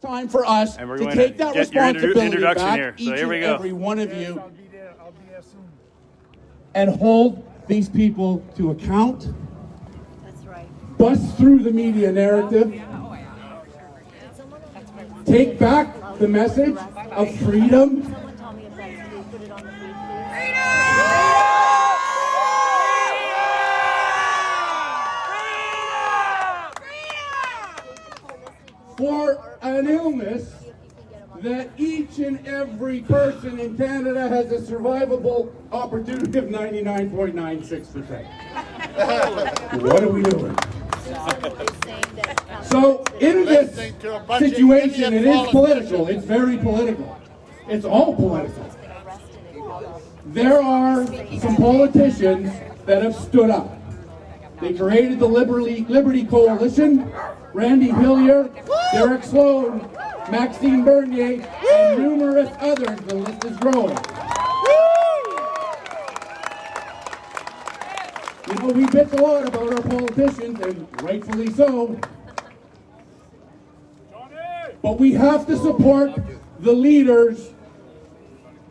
time for us And we're to going take to that get your responsibility introduction back, here. So each here we and go. every one of you, I'll be there soon. and hold these people to account. That's right. Bust through the media narrative. Take back the message of freedom. Someone tell me if that's true. Put it on the feed, For an illness that each and every person in Canada has a survivable opportunity of 99.96%. What are we doing? So in this situation, it is political. It's very political. It's all political. There are some politicians that have stood up. They created the Liberty Coalition. Randy Hillier, Derek Sloan, Maxime Bernier, and numerous others. The list is growing. You know, we bitch a lot about our politicians, and rightfully so. But we have to support the leaders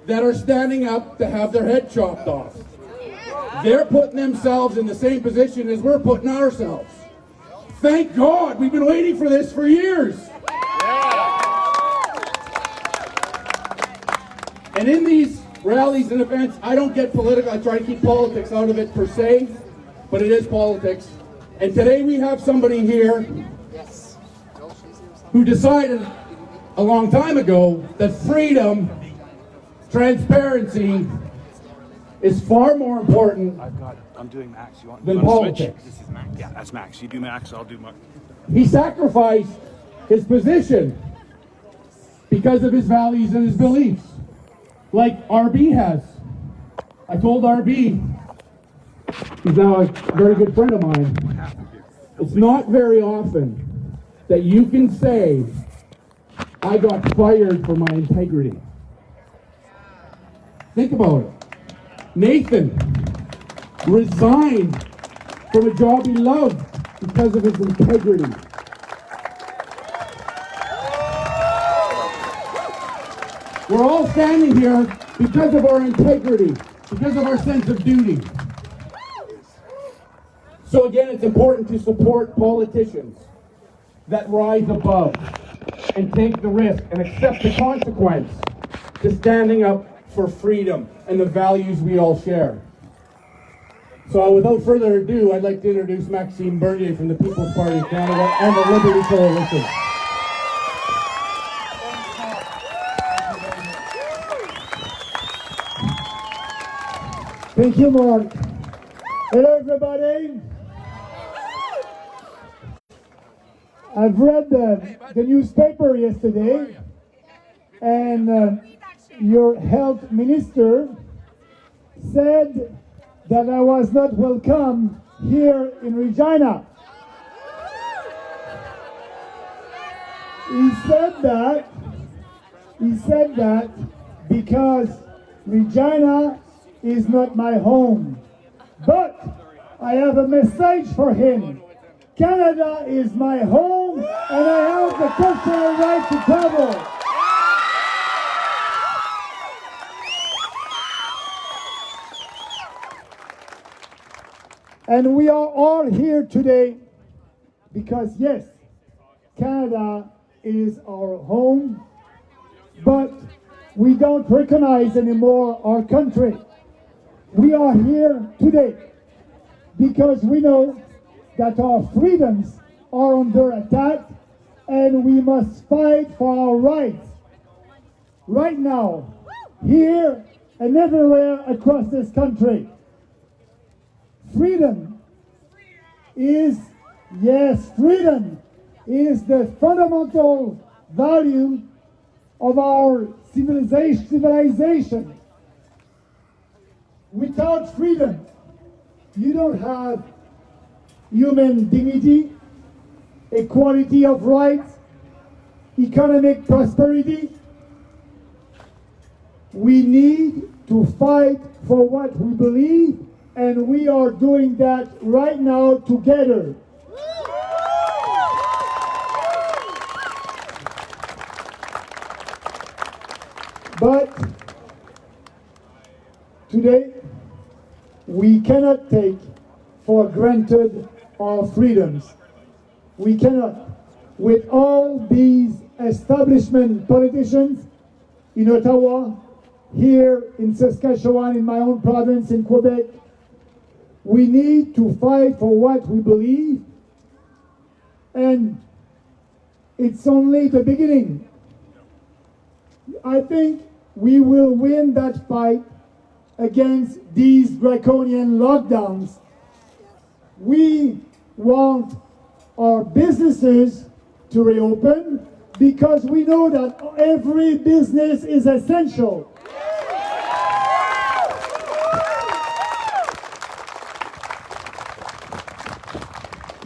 that are standing up to have their head chopped off. They're putting themselves in the same position as we're putting ourselves. Thank God, we've been waiting for this for years. And in these rallies and events, I don't get political. I try to keep politics out of it per se, but it is politics. And today we have somebody here who decided a long time ago that freedom, transparency is far more important I'm doing Max. You want than to politics. switch? This is Max. Yeah, that's Max. You do Max, I'll do Mark. He sacrificed his position because of his values and his beliefs, like RB has. I told RB, he's now a very good friend of mine, it's not very often that you can say, I got fired for my integrity. Think about it. Nathan resigned from a job he loved because of his integrity. We're all standing here because of our integrity, because of our sense of duty. So again, it's important to support politicians that rise above and take the risk and accept the consequence to standing up for freedom and the values we all share. So without further ado, I'd like to introduce Maxime Bernier from the People's Party of Canada and the Liberty Coalition. Thank you, Mark. Hello, everybody. I've read the newspaper yesterday, and your health minister said that I was not welcome here in Regina. He said that because Regina is not my home. But I have a message for him. Canada is my home, and I have the cultural right to travel. And we are all here today because, yes, Canada is our home, but we don't recognize anymore our country. We are here today because we know that our freedoms are under attack and we must fight for our rights. Right now, here and everywhere across this country. Freedom is, yes, freedom is the fundamental value of our civilization. Without freedom, you don't have human dignity, equality of rights, economic prosperity. We need to fight for what we believe, and we are doing that right now together. But today, we cannot take for granted our freedoms. We cannot. With all these establishment politicians in Ottawa, here in Saskatchewan, in my own province, in Quebec, we need to fight for what we believe, and it's only the beginning. I think we will win that fight against these draconian lockdowns. We want our businesses to reopen because we know that every business is essential.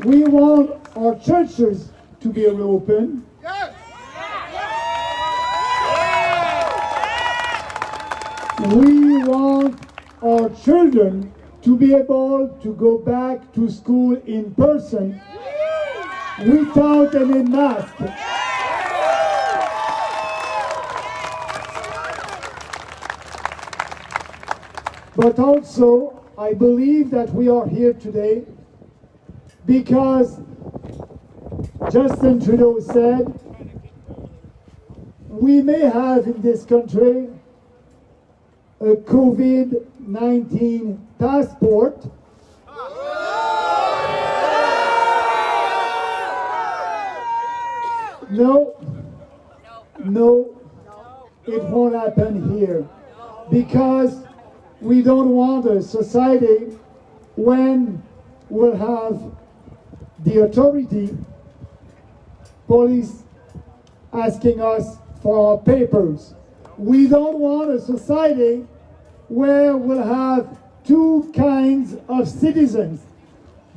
We want our churches to be reopened. We want our children to be able to go back to school in person without any mask. But also, I believe that we are here today because Justin Trudeau said we may have in this country a COVID-19 passport. No, it won't happen here because we don't want a society when we'll have the authority, police asking us for our papers. We don't want a society where we'll have two kinds of citizens,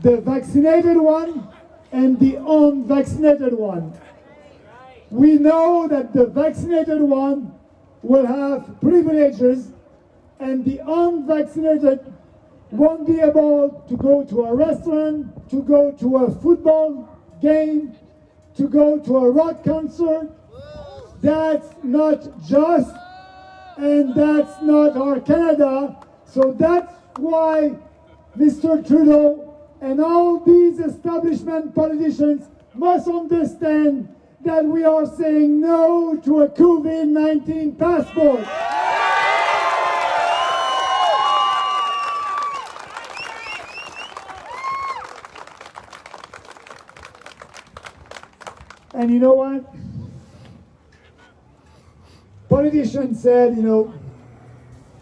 the vaccinated one and the unvaccinated one. We know that the vaccinated one will have privileges and the unvaccinated won't be able to go to a restaurant, to go to a football game, to go to a rock concert. That's not just, and that's not our Canada. So that's why Mr. Trudeau and all these establishment politicians must understand that we are saying no to a COVID-19 passport. And you know what? Politicians said,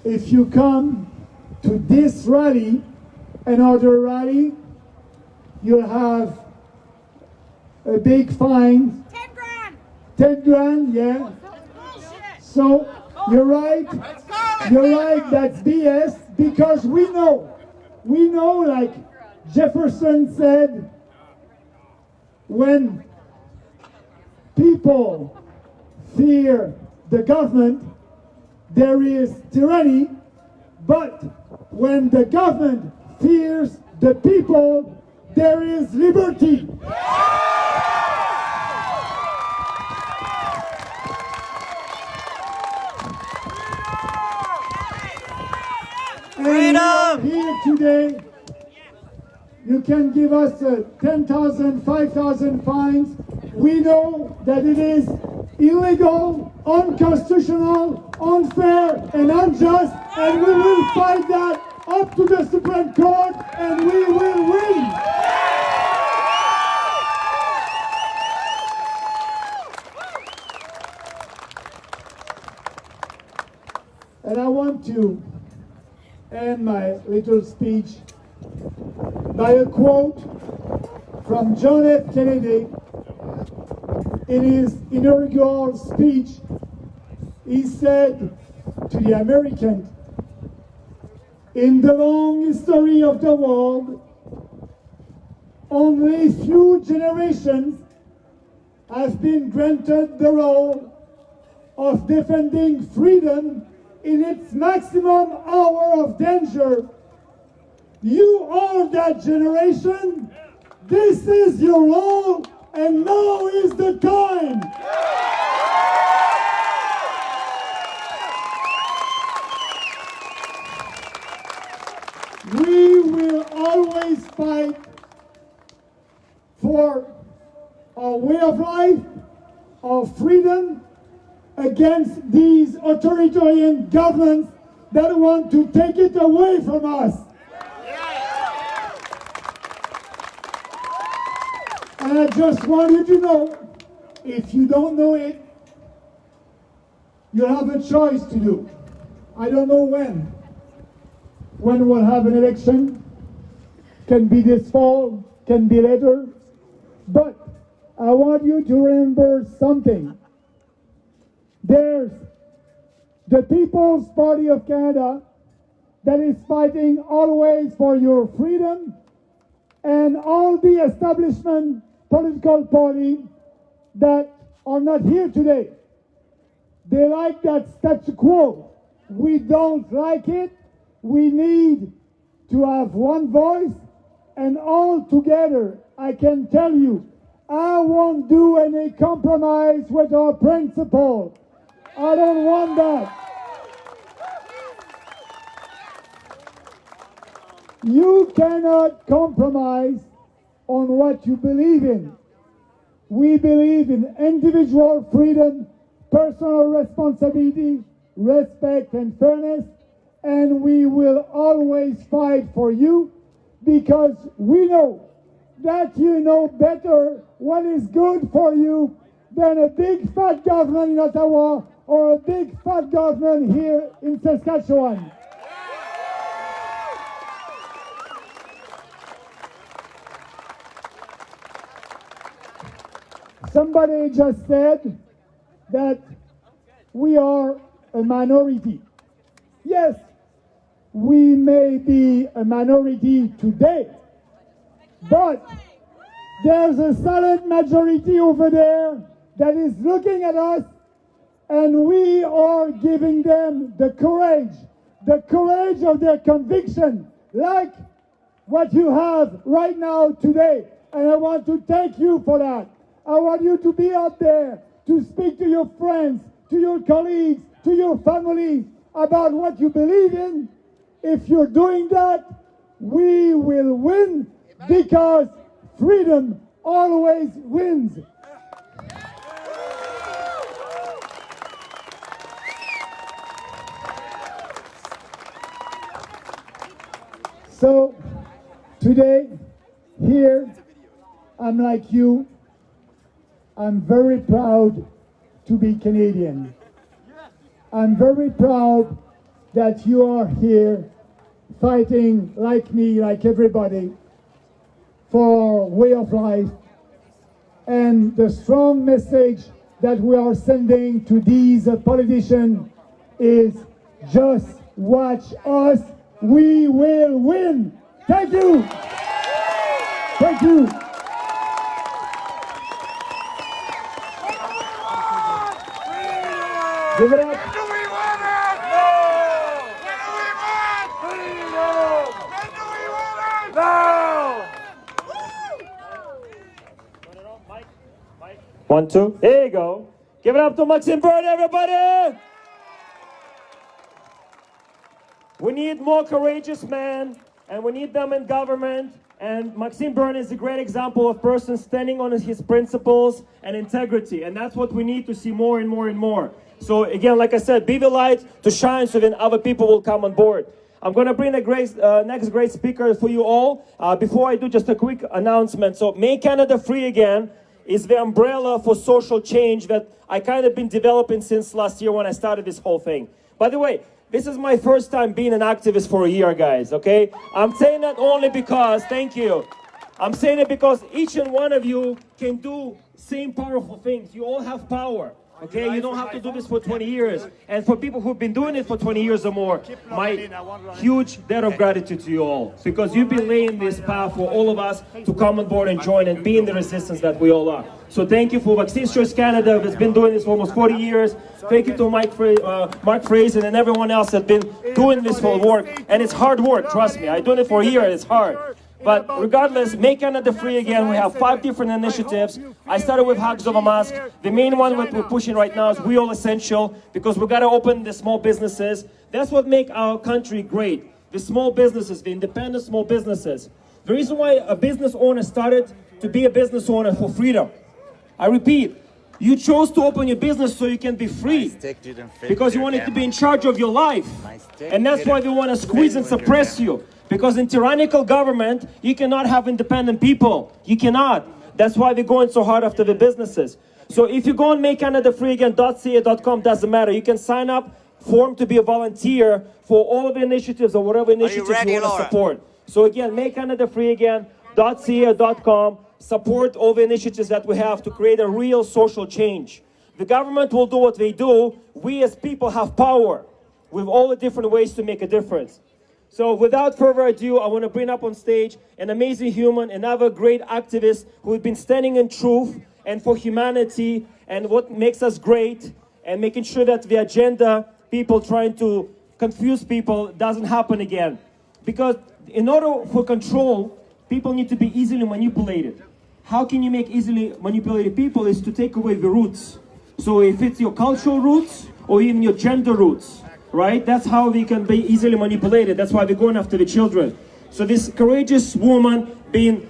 if you come to this rally, another rally, you'll have a big fine. 10 grand! 10 grand, yeah. So, you're right, that's BS, because we know, like Jefferson said, when people fear the government, there is tyranny, but when the government fears the people, there is liberty. Freedom! Here today, you can give us 10,000, 5,000 fines. We know that it is illegal, unconstitutional, unfair, and unjust, and we will fight that up to the Supreme Court, and we will win. And I want to end my little speech by a quote from John F. Kennedy. In his inaugural speech, he said to the Americans, "In the long history of the world, only few generations have been granted the role of defending freedom in its maximum hour of danger. You are that generation. This is your role, and now is the time." of freedom against these authoritarian governments that want to take it away from us. And I just want you to know, if you don't know it, you have a choice to do. I don't know when we'll have an election. Can be this fall, can be later. But I want you to remember something. There's the People's Party of Canada that is fighting always for your freedom, and all the establishment political parties that are not here today. They like that status quo. We don't like it. We need to have one voice, and all together, I can tell you, I won't do any compromise with our principle. I don't want that. You cannot compromise on what you believe in. We believe in individual freedom, personal responsibility, respect and fairness, and we will always fight for you because we know that you know better what is good for you than a big fat government in Ottawa or a big fat government here in Saskatchewan. Somebody just said that we are a minority. Yes, we may be a minority today, but there's a silent majority over there that is looking at us, and we are giving them the courage of their conviction, like what you have right now today. And I want to thank you for that. I want you to be out there to speak to your friends, to your colleagues, to your family about what you believe in. If you're doing that, we will win because freedom always wins. So today, here, I'm like you. I'm very proud to be Canadian. I'm very proud that you are here fighting like me, like everybody, for our way of life. And the strong message that we are sending to these politicians is just watch us, we will win. Thank you. Thank you. Give it up. When do we want it? No! When do we want freedom? When do we want it? Now! 1, 2, there you go. Give it up to Maxime Byrne, everybody! We need more courageous men, and we need them in government. And Maxime Byrne is a great example of a person standing on his principles and integrity. And that's what we need to see more and more and more. So again, like I said, be the light to shine so then other people will come on board. I'm going to bring the next great speaker for you all. Before I do, just a quick announcement. So Make Canada Free Again is the umbrella for social change that I kind of been developing since last year when I started this whole thing. By the way, this is my first time being an activist for a year, guys, okay? I'm saying that only because, thank you. I'm saying it because each and one of you can do same powerful things. You all have power. Okay, you don't have to do this for 20 years. And for people who've been doing it for 20 years or more, my huge debt of gratitude to you all. Because you've been laying this path for all of us to come on board and join and be in the resistance that we all are. So thank you for Vaccine's Choice Canada that's been doing this for almost 40 years. Thank you to Mark Fraser and everyone else that's been doing this for work. And it's hard work, trust me. I've done it for a year and it's hard. But regardless, Make Canada Free Again. We have 5 different initiatives. I started with Hugs of a Mask. The main one that we're pushing right now is We All Essential, because we've got to open the small businesses. That's what makes our country great. The small businesses, the independent small businesses. The reason why a business owner started to be a business owner for freedom. I repeat, You chose to open your business so you can be free. Because you wanted to be in charge of your life. And that's why they want to squeeze and suppress you. Because in tyrannical government, you cannot have independent people. You cannot. That's why they're going so hard after the businesses. So if you go on makecanadafreeagain.ca.com, doesn't matter. You can sign up, form to be a volunteer for all of the initiatives or whatever initiatives you want to support. So again, makecanadafreeagain.ca.com. Support all the initiatives that we have to create a real social change. The government will do what they do. We as people have power with all the different ways to make a difference. So without further ado, I want to bring up on stage an amazing human, another great activist who has been standing in truth and for humanity and what makes us great and making sure that the agenda, people trying to confuse people, doesn't happen again. Because in order for control, people need to be easily manipulated. How can you make easily manipulated people is to take away the roots. So if it's your cultural roots or even your gender roots, right? That's how they can be easily manipulated. That's why they're going after the children. So this courageous woman being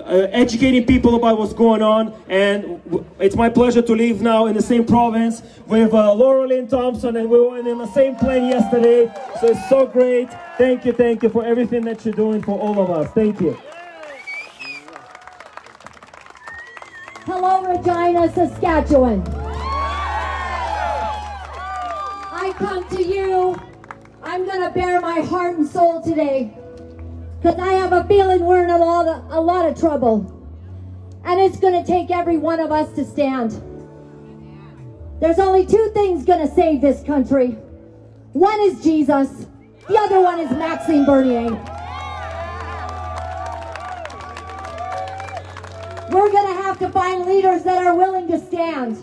educating people about what's going on, and it's my pleasure to live now in the same province with Laurelyn Thompson, and we were in the same plane yesterday. So it's so great. Thank you for everything that you're doing for all of us. Thank you. Hello, Regina, Saskatchewan. I come to you, I'm going to bare my heart and soul today, because I have a feeling we're in a lot of trouble. And it's going to take every one of us to stand. There's only two things going to save this country. One is Jesus. The other one is Maxime Bernier. We're going to have to find leaders that are willing to stand.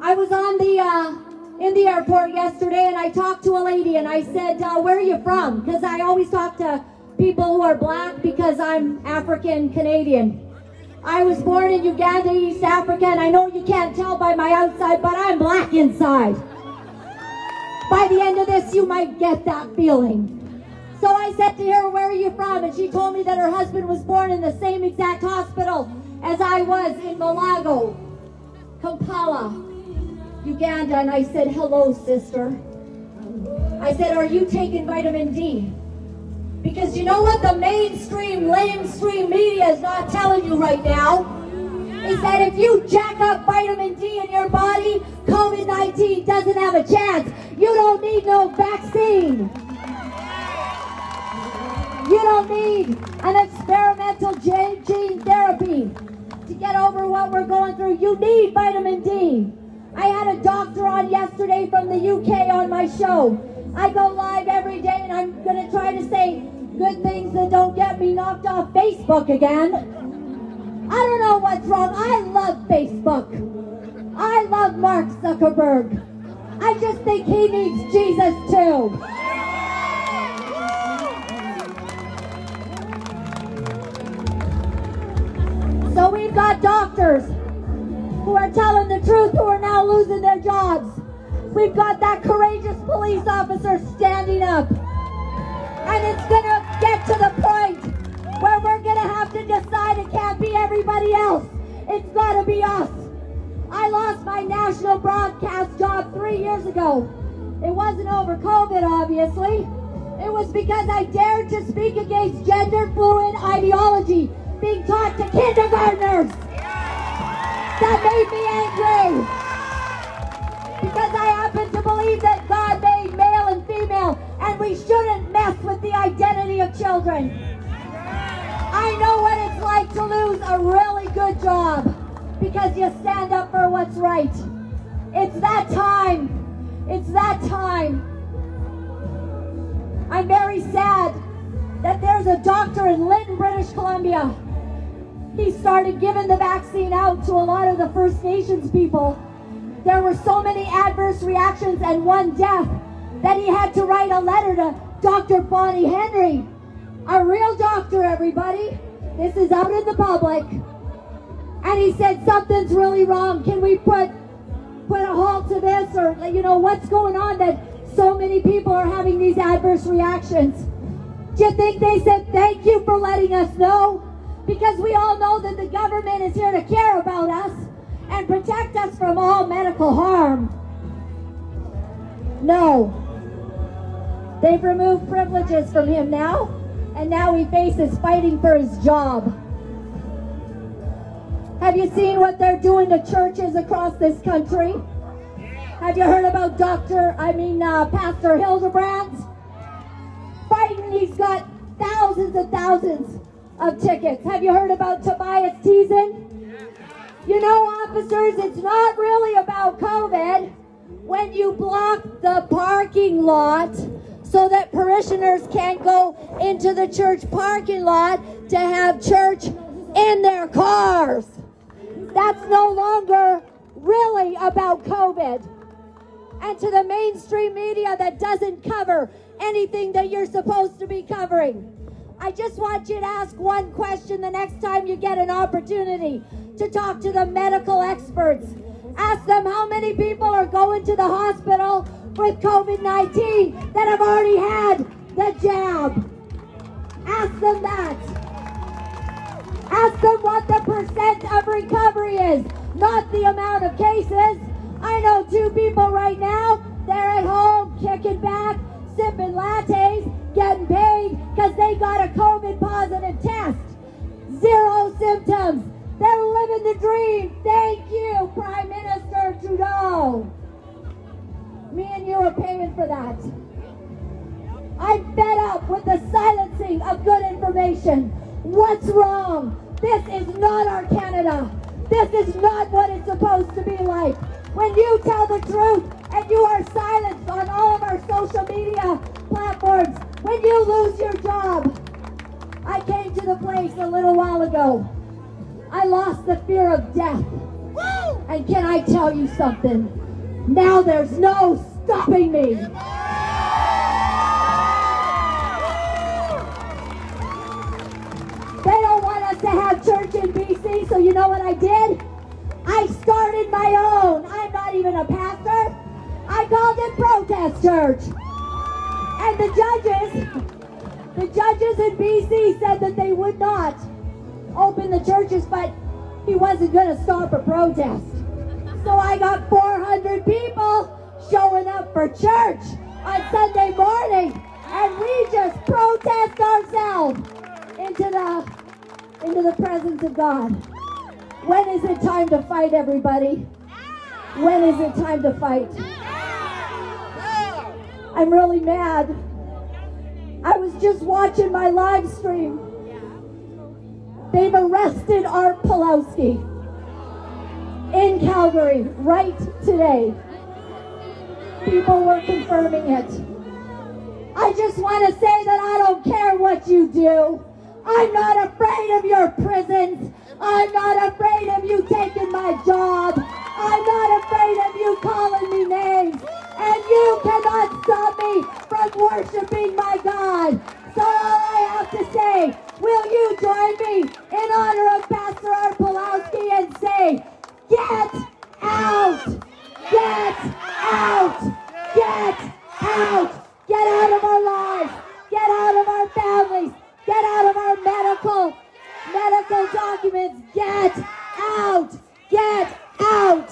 I was on in the airport yesterday, and I talked to a lady, and I said, where are you from? Because I always talk to people who are black because I'm African Canadian. I was born in Uganda, East Africa, and I know you can't tell by my outside, but I'm black inside. By the end of this, you might get that feeling. So I said to her, where are you from? And she told me that her husband was born in the same exact hospital as I was in Malago, Kampala, Uganda. And I said, hello, sister. I said, are you taking vitamin D? Because you know what the mainstream, lamestream media is not telling you right now? Is that if you jack up vitamin D in your body, COVID-19 doesn't have a chance. You don't need no vaccine. You don't need an experimental gene therapy to get over what we're going through. You need vitamin D. I had a doctor on yesterday from the UK on my show. I go live every day, and I'm going to try to say good things that don't get me knocked off Facebook again. I don't know what's wrong. I love Facebook. I love Mark Zuckerberg. I just think he needs Jesus too. So we've got doctors who are telling the truth who are now losing their jobs. We've got that courageous police officer standing up. And it's going to get to the point where we're going to have to decide it can't be everybody else. It's got to be us. I lost my national broadcast job 3 years ago. It wasn't over COVID, obviously. It was because I dared to speak against gender fluid ideology being taught to kindergartners. That made me angry. Because I happen to believe that God made male and female, and we shouldn't mess with the identity of children. I know what it's like to lose a really good job because you stand up for what's right. It's that time. It's that time. I'm very sad that there's a doctor in Lytton, British Columbia. He started giving the vaccine out to a lot of the First Nations people. There were so many adverse reactions and one death that he had to write a letter to Dr. Bonnie Henry, a real doctor, everybody. This is out in the public. And he said, something's really wrong. Can we put a halt to this? Or, you know, what's going on that so many people are having these adverse reactions? Do you think they said, thank you for letting us know? Because we all know that the government is here to care about us. and protect us from all medical harm. No. They've removed privileges from him now, and now he faces fighting for his job. Have you seen what they're doing to churches across this country? Have you heard about Pastor Hildebrand? Fighting, he's got thousands and thousands of tickets. Have you heard about Tobias Teason? You know, officers, it's not really about COVID when you block the parking lot so that parishioners can't go into the church parking lot to have church in their cars. That's no longer really about COVID. And to the mainstream media that doesn't cover anything that you're supposed to be covering, I just want you to ask one question the next time you get an opportunity to talk to the medical experts. Ask them how many people are going to the hospital with COVID-19 that have already had the jab. Ask them that. Ask them what the percent of recovery is, not the amount of cases. I know 2 people right now, they're at home kicking back, sipping lattes, getting paid because they got a COVID positive test. 0 symptoms. They're living the dream. Thank you, Prime Minister Trudeau. Me and you are paying for that. I'm fed up with the silencing of good information. What's wrong? This is not our Canada. This is not what it's supposed to be like. When you tell the truth and you are silenced on all of our social media platforms, when you lose your job. I came to the place a little while ago. I lost the fear of death. And can I tell you something? Now there's no stopping me. They don't want us to have church in BC, so you know what I did? I started my own. I'm not even a pastor. I called it Protest Church. And the judges in BC said that they would not open the churches, but he wasn't going to stop a protest. So I got 400 people showing up for church on Sunday morning, and we just protest ourselves into the presence of God. When is it time to fight, everybody? When is it time to fight? I'm really mad. I was just watching my live stream. They've arrested Art Pulowski in Calgary right today. People were confirming it. I just want to say that I don't care what you do. I'm not afraid of your prisons. I'm not afraid of you taking my job. I'm not afraid of you calling me names. And you cannot stop me from worshiping my God. So all I have to say, will you join me in honor of Pastor Art Pulowski and say, get out! Get out! Get out! Get out of our lives! Get out of our families! Get out of our medical documents! Get out! Get out!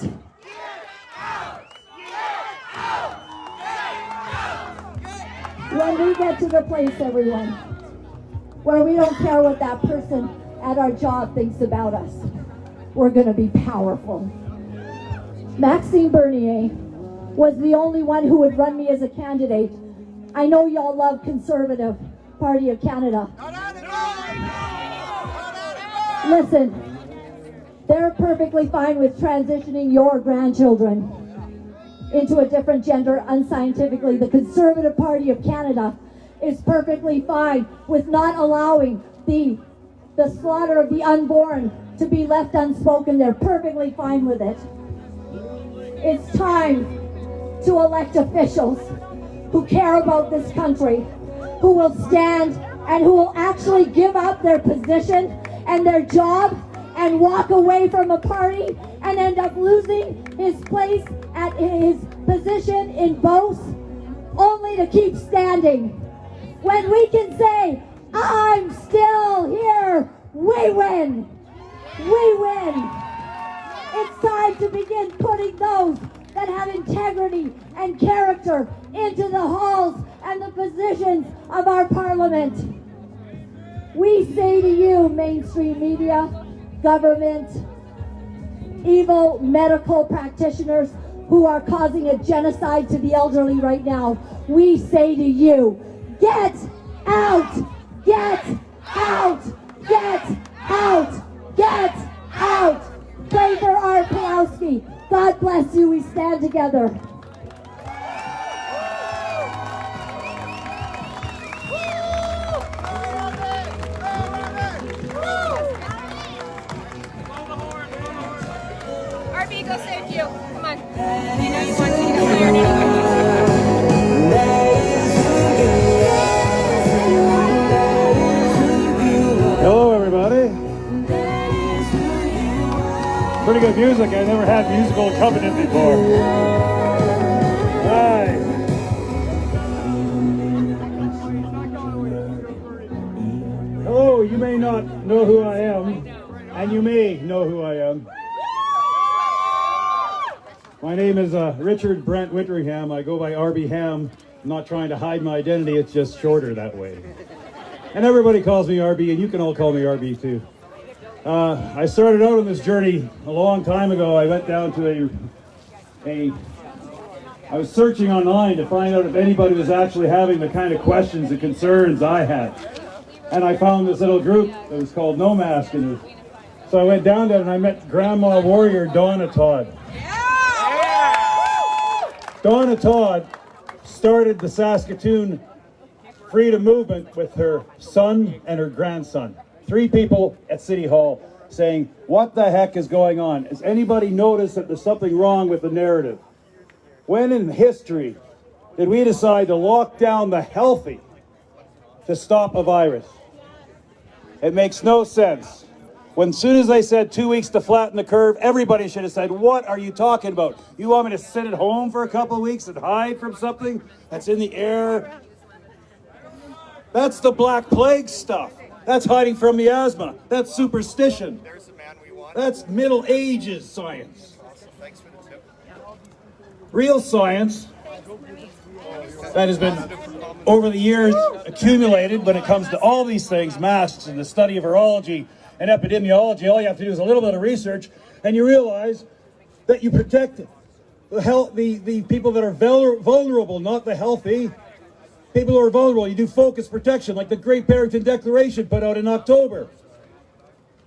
When we get to the place, everyone, where we don't care what that person at our job thinks about us, we're going to be powerful. Maxime Bernier was the only one who would run me as a candidate. I know y'all love Conservative Party of Canada. Listen, they're perfectly fine with transitioning your grandchildren into a different gender unscientifically. The Conservative Party of Canada is perfectly fine with not allowing the slaughter of the unborn to be left unspoken. They're perfectly fine with it. It's time to elect officials who care about this country, who will stand and who will actually give up their position and their job and walk away from a party and end up losing his place at his position in both, only to keep standing. When we can say, I'm still here, we win. We win. It's time to begin putting those that have integrity and character into the halls and the positions of our parliament. We say to you, mainstream media, government, evil medical practitioners who are causing a genocide to the elderly right now, we say to you, get out! Get out! Get out! Get out! Pray for Art Pulowski. God bless you. We stand together. RB, go save you. Come on. You know you want to get fired anyway. Hello, everybody. Pretty good music. I never had musical accompaniment before. Hi. Hello, you may not know who I am, and you may know who I am. My name is Richard Brent Winteringham. I go by RB Ham. I'm not trying to hide my identity, it's just shorter that way. And everybody calls me RB, and you can all call me RB too. I started out on this journey a long time ago. I went down to I was searching online to find out if anybody was actually having the kind of questions and concerns I had. And I found this little group that was called No Mask. So I went down there and I met Grandma Warrior Donna Todd. Donna Todd started the Saskatoon Freedom Movement with her son and her grandson. 3 people at City Hall saying, what the heck is going on? Has anybody noticed that there's something wrong with the narrative? When in history did we decide to lock down the healthy to stop a virus? It makes no sense. When as soon as they said 2 weeks to flatten the curve, everybody should have said, what are you talking about? You want me to sit at home for a couple of weeks and hide from something that's in the air? That's the Black Plague stuff. That's hiding from miasma. That's superstition. That's Middle Ages science. Real science that has been over the years accumulated when it comes to all these things, masks and the study of virology and epidemiology. All you have to do is a little bit of research and you realize that you protect the people that are vulnerable, not the healthy. People who are vulnerable, you do focus protection like the Great Barrington Declaration put out in October.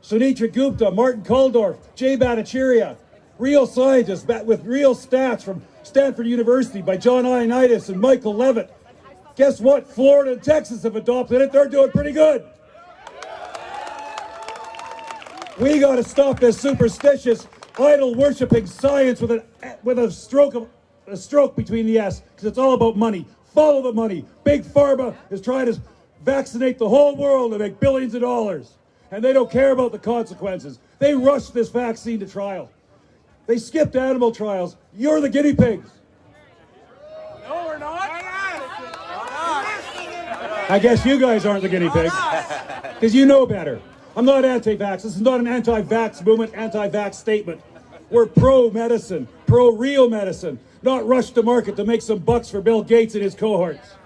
Sunitra Gupta, Martin Kulldorff, Jay Bhattacharya, real scientists with real stats from Stanford University by John Ioannidis and Michael Levitt. Guess what? Florida and Texas have adopted it. They're doing pretty good. We got to stop this superstitious, idol-worshipping science with a stroke between the S, because it's all about money. Follow the money. Big Pharma is trying to vaccinate the whole world and make billions of dollars. And they don't care about the consequences. They rushed this vaccine to trial. They skipped animal trials. You're the guinea pigs. No, we're not. I guess you guys aren't the guinea pigs. Because you know better. I'm not anti-vax. This is not an anti-vax movement, anti-vax statement. We're pro-medicine, pro-real medicine. Not rush to market to make some bucks for Bill Gates and his cohorts.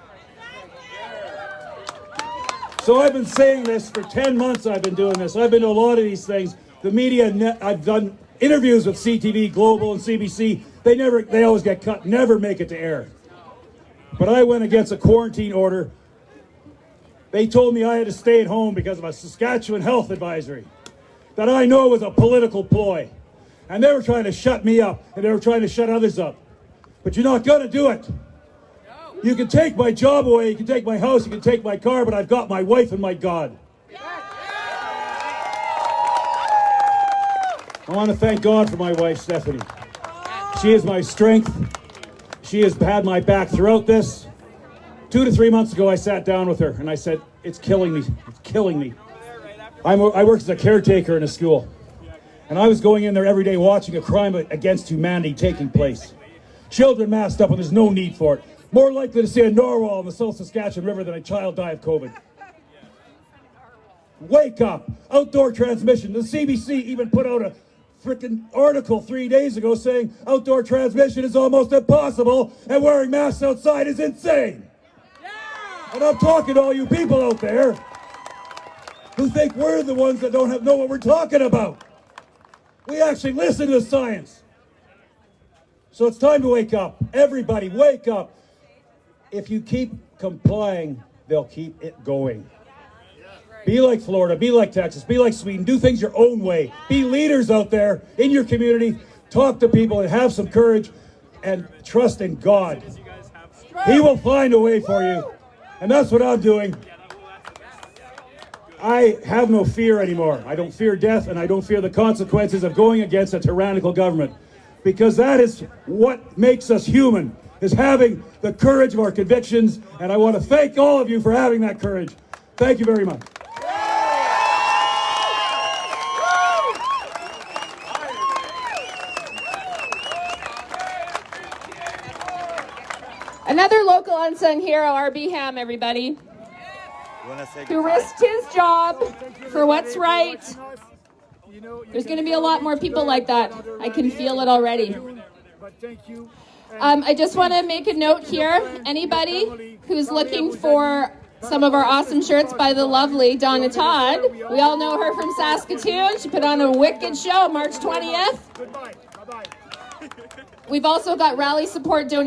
So I've been saying this for 10 months. I've been doing this. I've been to a lot of these things. The media, I've done interviews with CTV, Global, and CBC. They always get cut, never make it to air. But I went against a quarantine order. They told me I had to stay at home because of a Saskatchewan health advisory that I know was a political ploy. And they were trying to shut me up, and they were trying to shut others up. But you're not going to do it. You can take my job away, you can take my house, you can take my car, but I've got my wife and my God. I want to thank God for my wife, Stephanie. She is my strength. She has had my back throughout this. 2 to 3 months ago, I sat down with her and I said, it's killing me. It's killing me. I worked as a caretaker in a school. And I was going in there every day watching a crime against humanity taking place. Children masked up when there's no need for it. More likely to see a narwhal in the South Saskatchewan River than a child die of COVID. Wake up! Outdoor transmission. The CBC even put out a freaking article 3 days ago saying outdoor transmission is almost impossible and wearing masks outside is insane. And I'm talking to all you people out there who think we're the ones that don't know what we're talking about. We actually listen to the science. So it's time to wake up. Everybody, wake up. If you keep complying, they'll keep it going. Be like Florida, be like Texas, be like Sweden. Do things your own way. Be leaders out there in your community. Talk to people and have some courage and trust in God. He will find a way for you. And that's what I'm doing. I have no fear anymore. I don't fear death, and I don't fear the consequences of going against a tyrannical government. Because that is what makes us human, is having the courage of our convictions. And I want to thank all of you for having that courage. Thank you very much. Another local unsung hero, R.B. Ham, everybody, who risked his job for what's right. There's going to be a lot more people like that. I can feel it already. I just want to make a note here. Anybody who's looking for some of our awesome shirts by the lovely Donna Todd, we all know her from Saskatoon. She put on a wicked show March 20th. We've also got rally support donations.